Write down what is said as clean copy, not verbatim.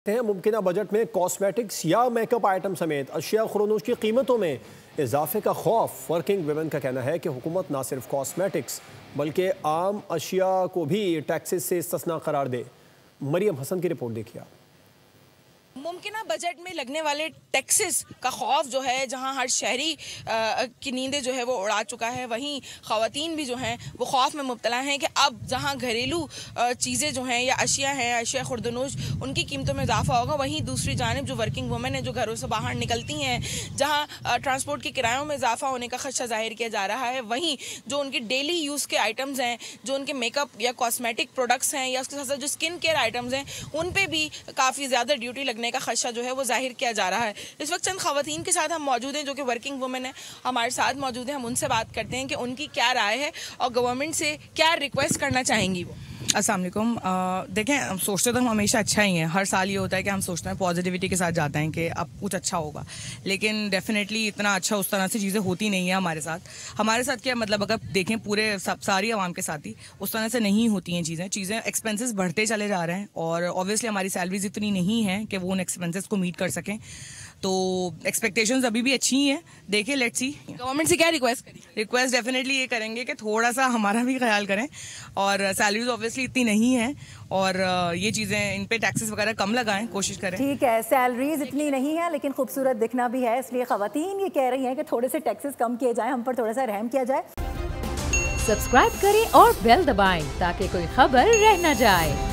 मुमकिन बजट में कॉस्मेटिक्स या मेकअप आइटम समेत अशिया खुरोनोश की कीमतों में इजाफे का खौफ। वर्किंग वुमेन का कहना है कि हुकूमत न सिर्फ कॉस्मेटिक्स बल्कि आम अशिया को भी टैक्सेस से इस्तिस्ना करार दे। मरियम हसन की रिपोर्ट देखिए। मुमकिन बजट में लगने वाले टैक्सेस का खौफ जो है, जहां हर शहरी की नींदें जो है वो उड़ा चुका है, वहीं ख़वातीन भी जो हैं वो खौफ में मुब्तला हैं कि अब जहां घरेलू चीज़ें जो हैं या अशिया हैं, अशिया खुर्दनोश, उनकी कीमतों में इजाफा होगा, वहीं दूसरी जानिब जो वर्किंग वुमेन है जो घरों से बाहर निकलती हैं, जहां ट्रांसपोर्ट के किरायों में इजाफा होने का खदशा जाहिर किया जा रहा है, वहीं जो उनकी डेली यूज़ के आइटम्स हैं, जो उनके मेकअप या कॉस्मेटिक प्रोडक्ट्स हैं या उसके साथ साथ जो स्किन केयर आइटम्स हैं, उन पर भी काफ़ी ज़्यादा ड्यूटी लगने का खदशा जो है वो जाहिर किया जा रहा है। इस वक्त चंद खवातीन के साथ हम मौजूद हैं जो कि वर्किंग वुमेन है, हमारे साथ मौजूद हैं। हम उनसे बात करते हैं कि उनकी क्या राय है और गवर्नमेंट से क्या रिक्वेस्ट करना चाहेंगी वो। अस्सलाम वालेकुम। देखें, हम सोचते तो हम हमेशा अच्छा ही हैं। हर साल ये होता है कि हम सोचते हैं, पॉजिटिविटी के साथ जाते हैं कि अब कुछ अच्छा होगा, लेकिन डेफिनेटली इतना अच्छा उस तरह से चीज़ें होती नहीं है हमारे साथ। हमारे साथ क्या मतलब, अगर देखें पूरे सारी आवाम के साथ ही उस तरह से नहीं होती हैं चीज़ें एक्सपेंसेस बढ़ते चले जा रहे हैं और ऑब्वियसली हमारी सैलरीज इतनी नहीं है कि वो उन एक्सपेंसेस को मीट कर सकें। तो एक्सपेक्टेशंस अभी भी अच्छी ही हैं। देखिए, लेट्स सी। गवर्नमेंट से क्या रिक्वेस्ट करें? रिक्वेस्ट डेफिनेटली ये करेंगे कि थोड़ा सा हमारा भी ख्याल करें, और सैलरीज ऑब्वियसली इतनी नहीं है और ये चीज़ें, इन पे टैक्सेस वगैरह कम लगाएं, कोशिश करें। ठीक है, सैलरीज इतनी नहीं है लेकिन खूबसूरत दिखना भी है, इसलिए खवातीन ये कह रही हैं कि थोड़े से टैक्सेस कम किए जाएं, हम पर थोड़ा सा रहम किया जाए। सब्सक्राइब करें और बेल दबाएं ताकि कोई खबर रह न जाए।